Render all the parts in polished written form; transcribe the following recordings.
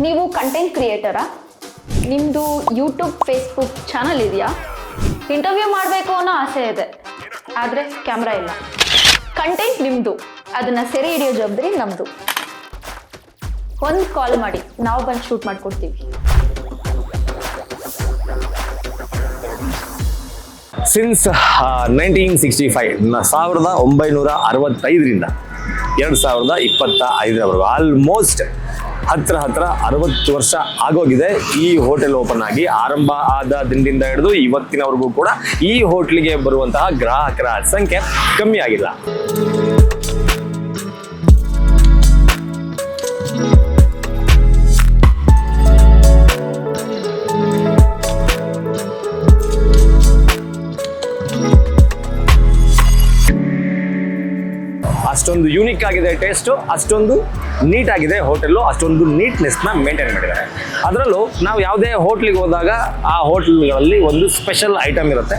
ನೀವು ಕಂಟೆಂಟ್ ಕ್ರಿಯೇಟರಾ? ನಿಮ್ಮದು YouTube Facebook channel ಇದೆಯಾ? ಇಂಟರ್ವ್ಯೂ ಮಾಡಬೇಕು ಅನ್ನೋ ಆಸೆ ಇದೆ, ಆದರೆ ಕ್ಯಾಮ್ರಾ ಇಲ್ಲ. ಕಂಟೆಂಟ್ ನಿಮ್ಮದು, ಅದನ್ನು ಸೆರೆ ಹಿಡಿಯೋ ಜವಾಬ್ದಾರಿ ನಮ್ಮದು. ಒಂದು ಕಾಲ್ ಮಾಡಿ, ನಾವು ಬಂದು ಶೂಟ್ ಮಾಡಿಕೊಡ್ತೀವಿ. ಸಿನ್ಸ್ 1965 1965ರಿಂದ 2025ರವರೆಗೂ ಆಲ್ಮೋಸ್ಟ್ ಹತ್ರ 60 ವರ್ಷ ಆಗೋಗಿದೆ ಈ ಹೋಟೆಲ್ ಓಪನ್ ಆಗಿ. ಆರಂಭ ಆದ ದಿನದಿಂದ ಹಿಡಿದು ಇವತ್ತಿನವರೆಗೂ ಕೂಡ ಈ ಹೋಟ್ಲಿಗೆ ಬರುವಂತಹ ಗ್ರಾಹಕರ ಸಂಖ್ಯೆ ಕಮ್ಮಿ ಆಗಿಲ್ಲ. ಅಷ್ಟೊಂದು ಯೂನಿಕ್ ಆಗಿದೆ ಟೇಸ್ಟು, ಅಷ್ಟೊಂದು ನೀಟ್ ಆಗಿದೆ ಹೋಟೆಲ್ಲು, ಅಷ್ಟೊಂದು ನೀಟ್ನೆಸ್ನ ಮೇಂಟೈನ್ ಮಾಡಿದ್ದಾರೆ. ಅದರಲ್ಲೂ ನಾವು ಯಾವುದೇ ಹೋಟ್ಲಿಗೆ ಹೋದಾಗ ಆ ಹೋಟ್ಲ್ಗಳಲ್ಲಿ ಒಂದು ಸ್ಪೆಷಲ್ ಐಟಮ್ ಇರುತ್ತೆ,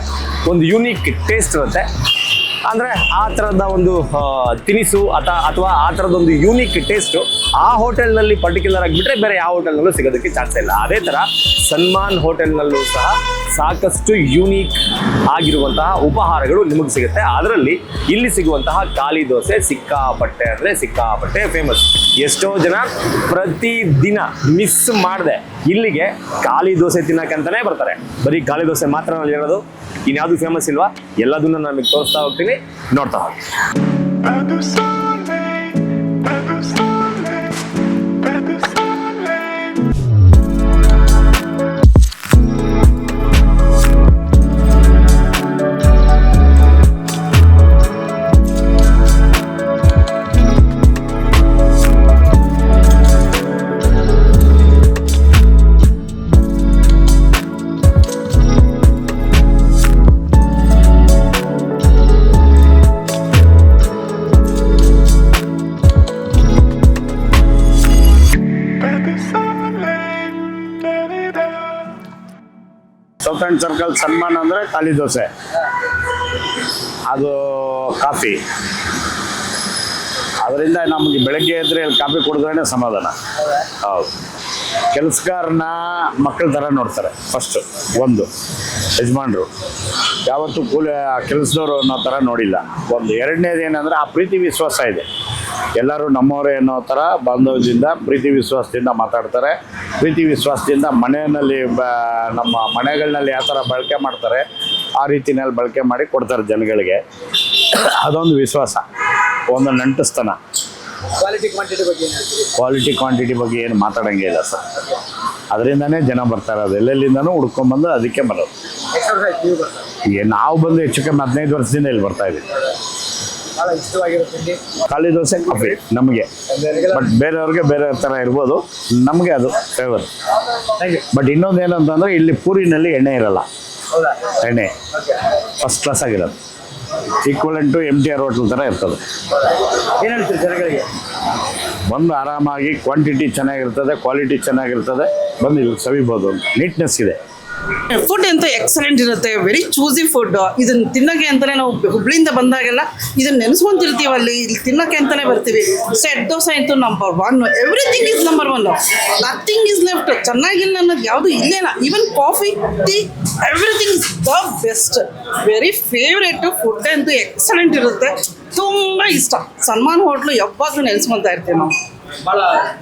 ಒಂದು ಯೂನಿಕ್ ಟೇಸ್ಟ್ ಇರುತ್ತೆ. ಅಂದರೆ ಆ ಥರದ ಒಂದು ತಿನಿಸು ಅಥವಾ ಆ ಥರದೊಂದು ಯೂನಿಕ್ ಟೇಸ್ಟು ಆ ಹೋಟೆಲ್ನಲ್ಲಿ ಪರ್ಟಿಕ್ಯುಲರ್ ಆಗಿಬಿಟ್ರೆ ಬೇರೆ ಯಾವ ಹೋಟೆಲ್ನಲ್ಲೂ ಸಿಗೋದಕ್ಕೆ ಚಾನ್ಸ್ ಇಲ್ಲ. ಅದೇ ಥರ ಸನ್ಮಾನ್ ಹೋಟೆಲ್ನಲ್ಲೂ ಸಹ ಸಾಕಷ್ಟು ಯೂನಿಕ್ ಆಗಿರುವಂತಹ ಉಪಹಾರಗಳು ನಿಮಗೆ ಸಿಗುತ್ತೆ. ಅದರಲ್ಲಿ ಇಲ್ಲಿ ಸಿಗುವಂತಹ ಖಾಲಿ ದೋಸೆ ಸಿಕ್ಕಾಪಟ್ಟೆ ಫೇಮಸ್. ಎಷ್ಟೋ ಜನ ಪ್ರತಿದಿನ ಮಿಸ್ ಮಾಡದೆ ಇಲ್ಲಿಗೆ ಖಾಲಿ ದೋಸೆ ತಿನ್ನಕ್ಕಂತಾನೆ ಬರ್ತಾರೆ. ಬರೀ ಖಾಲಿ ದೋಸೆ ಮಾತ್ರ ಇರೋದು, ಇನ್ಯಾವುದು ಫೇಮಸ್ ಇಲ್ವಾ? ಎಲ್ಲದನ್ನು ನಮಗೆ ತೋರಿಸ್ತಾ ಹೋಗ್ತೀನಿ, ನೋಡ್ತಾ ಹೋಗಿ. ಸೌತ್ ಅಂಡ್ ಸರ್ಕಲ್ ಸನ್ಮಾನ್ ಅಂದರೆ ಖಾಲಿ ದೋಸೆ, ಅದು ಕಾಫಿ. ಅದರಿಂದ ನಮಗೆ ಬೆಳಗ್ಗೆ ಎದ್ದರೆ ಇಲ್ಲಿ ಕಾಫಿ ಕುಡಿದ್ರೇ ಸಮಾಧಾನ. ಹೌದು, ಕೆಲಸಗಾರನ ಮಕ್ಕಳ ಥರ ನೋಡ್ತಾರೆ ಫಸ್ಟು. ಒಂದು ಯಜಮಾನ್ರು ಯಾವತ್ತೂ ಕೆಲಸದವರು ಅನ್ನೋ ಥರ ನೋಡಿಲ್ಲ. ಒಂದು ಎರಡನೇದು ಏನಂದರೆ ಆ ಪ್ರೀತಿ ವಿಶ್ವಾಸ ಇದೆ. ಎಲ್ಲರೂ ನಮ್ಮವರೇ ಅನ್ನೋ ಥರ ಬಾಂಧವ್ಯದಿಂದ ಪ್ರೀತಿ ವಿಶ್ವಾಸದಿಂದ ಮಾತಾಡ್ತಾರೆ. ಪ್ರೀತಿ ವಿಶ್ವಾಸದಿಂದ ಮನೆಯಲ್ಲಿ ನಮ್ಮ ಮನೆಗಳಲ್ಲಿ ಯಾವ ಥರ ಬಳಕೆ ಮಾಡ್ತಾರೆ ಆ ರೀತಿನಲ್ಲಿ ಬಳಕೆ ಮಾಡಿ ಕೊಡ್ತಾರೆ ಜನಗಳಿಗೆ. ಅದೊಂದು ವಿಶ್ವಾಸ, ಒಂದು ನಂಟಸ್ತನ. ಕ್ವಾಲಿಟಿ ಕ್ವಾಂಟಿಟಿ ಬಗ್ಗೆ ಏನು ಮಾತಾಡೋಂಗೆ ಇಲ್ಲ ಸರ್. ಅದರಿಂದನೇ ಜನ ಬರ್ತಾರೆ, ಅದು ಎಲ್ಲೆಲ್ಲಿಂದನೂ ಹುಡ್ಕೊಂಬಂದು ಅದಕ್ಕೆ ಬರೋದು. ನಾವು ಬಂದು ಹೆಚ್ಚು ಕಮ್ಮಿ 15 ವರ್ಷದಿಂದ ಇಲ್ಲಿ ಬರ್ತಾ ಇದ್ದೀವಿ. ಖಾಲಿ ದೋಸೆ ಕಾಫಿ ನಮಗೆ, ಬಟ್ ಬೇರೆಯವ್ರಿಗೆ ಬೇರೆ ಥರ ಇರ್ಬೋದು, ನಮಗೆ ಅದು ಫೇವರ್. ಬಟ್ ಇನ್ನೊಂದು ಏನಂತಂದರೆ ಇಲ್ಲಿ ಪೂರಿನಲ್ಲಿ ಎಣ್ಣೆ ಇರಲ್ಲ, ಎಣ್ಣೆ ಫಸ್ಟ್ ಕ್ಲಾಸ್ ಆಗಿರೋದು. ಈಕ್ವಲೆಂಟ್ ಟು MTR ಹೋಟ್ಲ್ ಥರ ಇರ್ತದೆ. ಏನು ಹೇಳ್ತೀರಿ ಜನಗಳಿಗೆ? ಬಂದು ಆರಾಮಾಗಿ ಕ್ವಾಂಟಿಟಿ ಚೆನ್ನಾಗಿರ್ತದೆ, ಕ್ವಾಲಿಟಿ ಚೆನ್ನಾಗಿರ್ತದೆ, ಬಂದು ಇಲ್ಲಿ ಸವಿಬೋದು. ನೀಟ್ನೆಸ್ ಇದೆ. ಫುಡ್ ಅಂತೂ ಎಕ್ಸಲೆಂಟ್ ಇರುತ್ತೆ, ವೆರಿ ಚೂಸಿ ಫುಡ್. ಇದನ್ನ ತಿನ್ನೋಕ್ಕೆ ಅಂತಾನೆ ನಾವು ಹುಬ್ಳಿಯಿಂದ ಬಂದಾಗೆಲ್ಲ ಇದನ್ನ ನೆನೆಸ್ಕೊಂತಿರ್ತೀವಿ. ಅಲ್ಲಿ ಇಲ್ಲಿ ತಿನ್ನೋಕ್ಕೆ ಅಂತಾನೆ ಬರ್ತೀವಿ. ಸೆಟ್ ದೋಸೆ ಅಂತೂ number 1, everything is number 1, nothing is left. ಚೆನ್ನಾಗಿಲ್ಲ ಅನ್ನೋದು ಯಾವುದು ಇಲ್ಲೇನ. Even coffee, tea, everything is the best. Very favourite. Food ಅಂತೂ ಎಕ್ಸಲೆಂಟ್ ಇರುತ್ತೆ, ತುಂಬ ಇಷ್ಟ. ಸನ್ಮಾನ್ ಹೋಟ್ಲು ಯಾವಾಗಲೂ ನೆನೆಸ್ಕೊತಾ ಇರ್ತೀವಿ ನಾವು.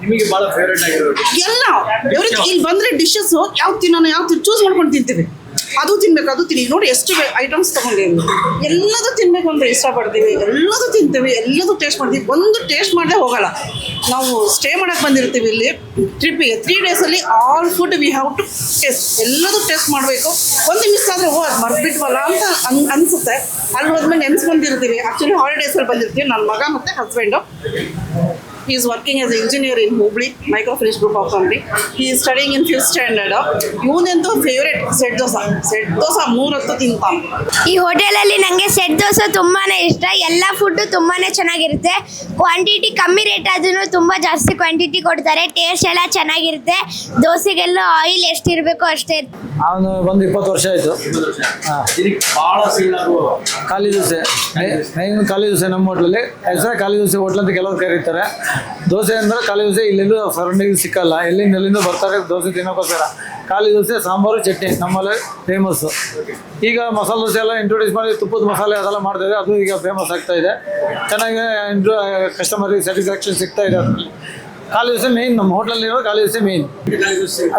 ನಿಮಗೆ ಭಾಳ ಫೇವ್ರೇಟ್ ಆಗಿರೋದು ಎಲ್ಲ ಇಲ್ಲಿ ಬಂದರೆ ಡಿಶಸ್ ಯಾವ್ದು ತಿನ್ನೋಣ, ಯಾವ್ದು ಚೂಸ್ ಮಾಡ್ಕೊಂಡು ತಿಂತೀವಿ. ಅದು ತಿನ್ಬೇಕು, ಅದು ತಿನ್ನಿ. ನೋಡಿ ಎಷ್ಟು ಐಟಮ್ಸ್ ತೊಗೊಂಡೀವಿ. ಎಲ್ಲದೂ ತಿನ್ನಬೇಕು ಅಂದರೆ ಇಷ್ಟಪಡ್ತೀವಿ, ಎಲ್ಲದೂ ತಿಂತೀವಿ, ಎಲ್ಲದೂ ಟೇಸ್ಟ್ ಮಾಡ್ತೀವಿ. ಒಂದು ಟೇಸ್ಟ್ ಮಾಡದೆ ಹೋಗಲ್ಲ. ನಾವು ಸ್ಟೇ ಮಾಡೋಕ್ಕೆ ಬಂದಿರ್ತೀವಿ ಇಲ್ಲಿ ಟ್ರಿಪ್ಪಿಗೆ. 3 ಡೇಸಲ್ಲಿ all food we have to taste. ಎಲ್ಲದೂ ಟೇಸ್ಟ್ ಮಾಡಬೇಕು. ಒಂದು ಮಿಸ್ ಆದರೆ ಅದು ಮರ್ಬಿಟ್ವಲ್ಲ ಅಂತ ಅನಿಸುತ್ತೆ. ಅಲ್ಲಿ ಹೋದ್ಮೇಲೆ ನೆನೆಸ್ಕೊಂಡಿರ್ತೀವಿ. ಆ್ಯಕ್ಚುಲಿ ಹಾಲಿಡೇಸಲ್ಲಿ ಬಂದಿರ್ತೀವಿ. ನನ್ನ ಮಗ ಮತ್ತು husband. He is working as an engineer in Hubli, Microfiche Group of Company. He is studying in 5th standard. ಇವನಂತೂ favourite set dosa. Set dosa 3 ಹೊತ್ತು ತಿಂತಾನೆ. ಈ ಹೋಟೆಲಲ್ಲಿ ನನಗೆ ಸೆಟ್ ದೋಸೆ ತುಂಬಾ ಇಷ್ಟ. ಎಲ್ಲ ಫುಡ್ಡು ತುಂಬಾ ಚೆನ್ನಾಗಿರುತ್ತೆ. ಕ್ವಾಂಟಿಟಿ ಕಮ್ಮಿ ರೇಟ್ ಆದ್ರೂ ತುಂಬ ಜಾಸ್ತಿ ಕ್ವಾಂಟಿಟಿ ಕೊಡ್ತಾರೆ. ಟೇಸ್ಟ್ ಎಲ್ಲ ಚೆನ್ನಾಗಿರುತ್ತೆ. ದೋಸೆಗೆಲ್ಲ ಆಯಿಲ್ ಎಷ್ಟಿರಬೇಕೋ ಅಷ್ಟೇ. ಅವನು ಬಂದು 20 ವರ್ಷ ಆಯಿತು. ಭಾಳ ಸೀಳಾಗುವ ಖಾಲಿ ದೋಸೆ, ಖಾಲಿ ದೋಸೆ ನಮ್ಮ ಹೋಟ್ಲಲ್ಲಿ ಹೆಸರೇ ಖಾಲಿ ದೋಸೆ ಹೋಟ್ಲ್ ಅಂತ ಕೆಲವರು ಕರೀತಾರೆ. ದೋಸೆ ಅಂದರೆ ಖಾಲಿ ದೋಸೆ ಇಲ್ಲೆಲ್ಲೂ ಸರೌಂಡಿಂಗ್ ಸಿಕ್ಕಲ್ಲ, ಎಲ್ಲಿಂದ ಬರ್ತಾರೆ ದೋಸೆ ತಿನ್ನೋಕ್ಕೋಸ್ಕರ. ಖಾಲಿ ದೋಸೆ, ಸಾಂಬಾರು, ಚಟ್ನಿ ನಮ್ಮಲ್ಲಿ ಫೇಮಸ್ಸು. ಈಗ ಮಸಾಲೆ ದೋಸೆ ಎಲ್ಲ ಇಂಟ್ರೊಡ್ಯೂಸ್ ಮಾಡಿ ತುಪ್ಪದ ಮಸಾಲೆ ಅದೆಲ್ಲ ಮಾಡ್ತಾಯಿದೆ, ಅದು ಈಗ ಫೇಮಸ್ ಆಗ್ತಾ ಇದೆ. ಚೆನ್ನಾಗಿ ಕಸ್ಟಮರಿಗೆ ಸ್ಯಾಟಿಸ್ಫ್ಯಾಕ್ಷನ್ ಸಿಗ್ತಾ ಇದೆ. ಖಾಲಿ ದೋಸೆ ಮೇಯ್ನ್, ನಮ್ಮ ಹೋಟ್ಲಲ್ಲಿರೋ ಖಾಲಿ ದೋಸೆ ಮೇಯ್ನ್.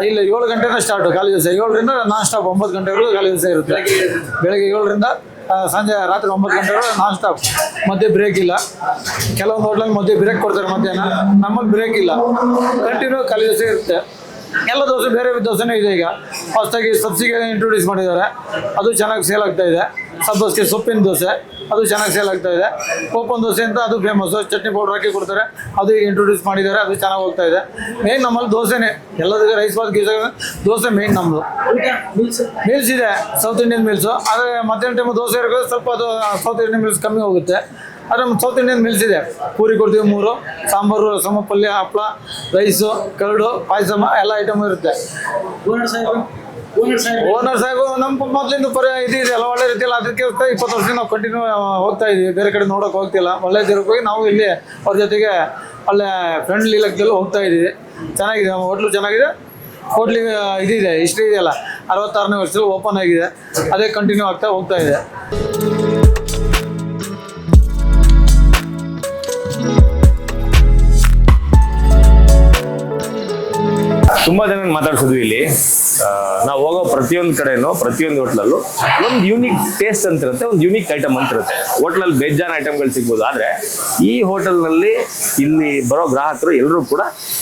ಇಲ್ಲ 7 ಗಂಟೆನ ಸ್ಟಾರ್ಟು ಖಾಲಿ ದೋಸೆ, 7ರಿಂದ ನಾನ್ ಸ್ಟಾಪ್ 9 ಗಂಟೆವರೆಗೂ ಖಾಲಿ ದೋಸೆ ಇರುತ್ತೆ. ಬೆಳಗ್ಗೆ 7ರಿಂದ ಸಂಜೆ ರಾತ್ರಿ 9 ಗಂಟೆವರೆಗೂ ನಾನ್ ಸ್ಟಾಪ್, ಮಧ್ಯೆ ಬ್ರೇಕ್ ಇಲ್ಲ. ಕೆಲವೊಂದು ಹೋಟ್ಲಲ್ಲಿ ಮಧ್ಯೆ ಬ್ರೇಕ್ ಕೊಡ್ತಾರೆ ಮಧ್ಯಾಹ್ನ, ನಮ್ಮಲ್ಲಿ ಬ್ರೇಕ್ ಇಲ್ಲ, ಕಂಟಿನ್ಯೂ ಖಾಲಿ ದೋಸೆ ಇರುತ್ತೆ. ಎಲ್ಲ ದೋಸೆ ಬೇರೆ ದೋಸೆನೇ ಇದೆ. ಈಗ ಫಾಸ್ಟಾಗಿ ಸಬ್ಸಿಗೆ ಇಂಟ್ರೊಡ್ಯೂಸ್ ಮಾಡಿದ್ದಾರೆ, ಅದು ಚೆನ್ನಾಗಿ ಸೇಲ್ ಆಗ್ತಾ ಇದೆ. ಸಬ್ಬಸ್ಗೆ ಸೊಪ್ಪಿನ ದೋಸೆ, ಅದು ಚೆನ್ನಾಗಿ ಸೇಲ್ ಆಗ್ತಾ ಇದೆ. ಓಪನ್ ದೋಸೆ ಅಂತ ಅದು ಫೇಮಸ್ಸು, ಚಟ್ನಿ ಪೌಡ್ರ್ ಹಾಕಿ ಕೊಡ್ತಾರೆ, ಅದು ಈಗ ಇಂಟ್ರೊಡ್ಯೂಸ್ ಮಾಡಿದ್ದಾರೆ, ಅದು ಚೆನ್ನಾಗಿ ಹೋಗ್ತಾ ಇದೆ. ಮೇನ್ ನಮ್ಮಲ್ಲಿ ದೋಸೆನೇ, ಎಲ್ಲದಕ್ಕೆ ರೈಸ್ ಬಾತ್ ಗೀಸ ದೋಸೆ ಮೇನ್ ನಮ್ಮದು. ಮೀಲ್ಸ್ ಇದೆ, ಸೌತ್ ಇಂಡಿಯನ್ ಮೀಲ್ಸು, ಆದರೆ ಮಧ್ಯಾಹ್ನ ಟೈಮು ದೋಸೆ ಇರೋದು ಸ್ವಲ್ಪ ಅದು ಸೌತ್ ಇಂಡಿಯನ್ ಮೀಲ್ಸ್ ಕಮ್ಮಿ ಹೋಗುತ್ತೆ. ಆದರೆ ನಮ್ಮ ಸೌತ್ ಇಂಡಿಯನ್ ಮೀಲ್ಸ್ ಇದೆ, ಪೂರಿ ಕೊಡ್ತೀವಿ 3, ಸಾಂಬಾರು, ರಸಮ, ಪಲ್ಯ, ಹಪ್ಪಳ, ರೈಸು, ಕರಡು, ಪಾಯಸ ಎಲ್ಲ ಐಟಮ್ ಇರುತ್ತೆ. ಓನರ್ ಸಾಹೇಬು ನಮ್ಮ ಮೊದಲಿಂದ ಇದೆ ಅಲ್ಲ, ಒಳ್ಳೆ ರೀತಿಯಲ್ಲಿ. ಅದಕ್ಕೆ 20 ವರ್ಷದಿಂದ ನಾವು ಕಂಟಿನ್ಯೂ ಹೋಗ್ತಾ ಇದೀವಿ, ಬೇರೆ ಕಡೆ ನೋಡೋಕೆ ಹೋಗ್ತಿಲ್ಲ. ಒಳ್ಳೆ ದಿನಕ್ಕೆ ಹೋಗಿ ನಾವು ಇಲ್ಲಿ ಅವ್ರ ಜೊತೆಗೆ ಒಳ್ಳೆ ಫ್ರೆಂಡ್ಲಿ ಲೆಕ್ಕದಲ್ಲಿ ಹೋಗ್ತಾ ಇದ್ದೀವಿ. ಚೆನ್ನಾಗಿದೆ, ನಮ್ಮ ಹೋಟ್ಲು ಚೆನ್ನಾಗಿದೆ. ಹೋಟ್ಲಿಗೆ ಇದಿದೆ, ಹಿಸ್ಟ್ರಿ ಇದೆಯಲ್ಲ, 66ನೇ ವರ್ಷದಲ್ಲಿ ಓಪನ್ ಆಗಿದೆ, ಅದೇ ಕಂಟಿನ್ಯೂ ಆಗ್ತಾ ಹೋಗ್ತಾ ಇದೆ. ತುಂಬಾ ಜನ ಮಾತಾಡ್ಸಿದ್ವಿ ಇಲ್ಲಿ. ನಾವು ಹೋಗೋ ಪ್ರತಿಯೊಂದು ಕಡೆನೂ, ಪ್ರತಿಯೊಂದು ಹೋಟ್ಲಲ್ಲೂ ಒಂದು ಯೂನಿಕ್ ಟೇಸ್ಟ್ ಅಂತ ಇರುತ್ತೆ, ಒಂದು ಯೂನಿಕ್ ಐಟಮ್ ಅಂತ ಇರುತ್ತೆ. ಹೋಟ್ಲಲ್ಲಿ ಬೇಜಾನ್ ಐಟಮ್ಗಳು ಸಿಗ್ಬೋದು, ಆದರೆ ಈ ಹೋಟೆಲ್ನಲ್ಲಿ ಇಲ್ಲಿ ಬರೋ ಗ್ರಾಹಕರು ಎಲ್ಲರೂ ಕೂಡ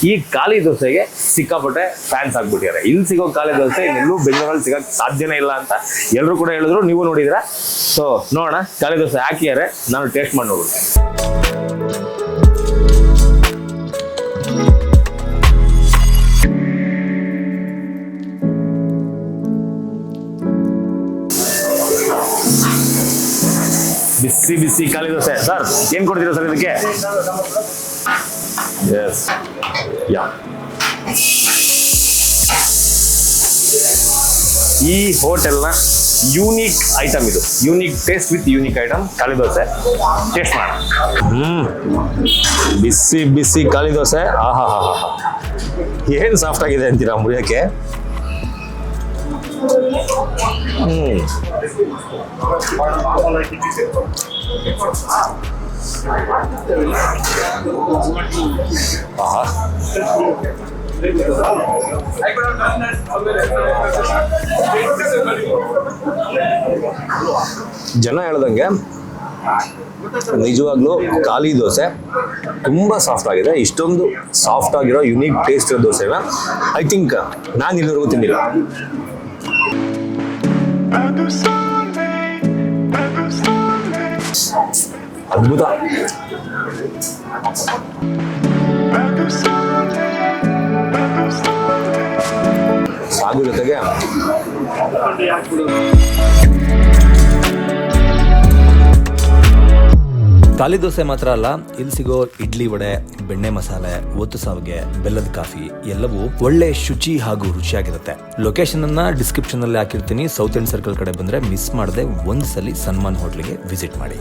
ಈ ಖಾಲಿ ದೋಸೆಗೆ ಸಿಕ್ಕಾಪಟ್ಟೆ ಫ್ಯಾನ್ಸ್ ಆಗ್ಬಿಟ್ಟಿದ್ದಾರೆ. ಇಲ್ಲಿ ಸಿಗೋ ಖಾಲಿ ದೋಸೆ ಇನ್ನೆಲ್ಲೂ ಬೆಂಗಳೂರಲ್ಲಿ ಸಿಗೋಕ್ಕೆ ಸಾಧ್ಯನೇ ಇಲ್ಲ ಅಂತ ಎಲ್ಲರೂ ಕೂಡ ಹೇಳಿದ್ರು, ನೀವು ನೋಡಿದ್ರೆ. ಸೊ ನೋಡೋಣ, ಖಾಲಿ ದೋಸೆ ಹಾಕಿದ್ದಾರೆ, ನಾನು ಟೇಸ್ಟ್ ಮಾಡಿ ನೋಡ್ಬಿಡ್ತೀನಿ. ಬಿಸಿ ಬಿಸಿ ಖಾಲಿ ದೋಸೆ. ಸರ್ ಏನು ಕೊಡ್ತೀರಾ ಸರ್ ಇದಕ್ಕೆ? ಎಸ್, ಯಾ. ಈ ಹೋಟೆಲ್ನ ಯೂನಿಕ್ ಐಟಮ್ ಇದು, unique taste with unique item ಖಾಲಿ ದೋಸೆ. ಟೇಸ್ಟ್ ಮಾಡೋಣ. ಬಿಸಿ ಬಿಸಿ ಖಾಲಿ ದೋಸೆ, ಆಹಾ ಹಾ ಹಾ ಹಾ, ಏನು ಸಾಫ್ಟ್ ಆಗಿದೆ ಅಂತೀರಾ ಮುರಿಯೋಕ್ಕೆ. ಆಹಾ, ಜನ ಹೇಳ್ದಂಗೆ ನಿಜವಾಗ್ಲೂ ಖಾಲಿ ದೋಸೆ ತುಂಬ ಸಾಫ್ಟ್ ಆಗಿದೆ. ಇಷ್ಟೊಂದು ಸಾಫ್ಟ್ ಆಗಿರೋ ಯುನೀಕ್ ಟೇಸ್ಟ್ ಇರೋ ದೋಸೆನ ಐ ಥಿಂಕ್ ನಾನು ಇಲ್ಲಿವರೆಗೂ ತಿಂದಿಲ್ಲ. ಅದ್ಭುತ. ಸಾಗು ಜೊತೆಗೆ ಖಾಲಿ ದೋಸೆ ಮಾತ್ರ ಅಲ್ಲ, ಇಲ್ಲಿ ಸಿಗೋ ಇಡ್ಲಿ ವಡೆ, ಬೆಣ್ಣೆ ಮಸಾಲೆ, ಒತ್ತು ಸಾವಿಗೆ, ಬೆಲ್ಲದ ಕಾಫಿ ಎಲ್ಲವೂ ಒಳ್ಳೆ ಶುಚಿ ಹಾಗೂ ರುಚಿಯಾಗಿರುತ್ತೆ. ಲೊಕೇಶನ್ ಅನ್ನ ಡಿಸ್ಕ್ರಿಪ್ಷನ್ ಅಲ್ಲಿ ಹಾಕಿರ್ತೀನಿ. ಸೌತ್ ಎಂಡ್ ಸರ್ಕಲ್ ಕಡೆ ಬಂದ್ರೆ ಮಿಸ್ ಮಾಡದೆ ಒಂದ್ಸಲಿ ಸನ್ಮಾನ್ ಹೋಟ್ಲಿಗೆ ವಿಸಿಟ್ ಮಾಡಿ.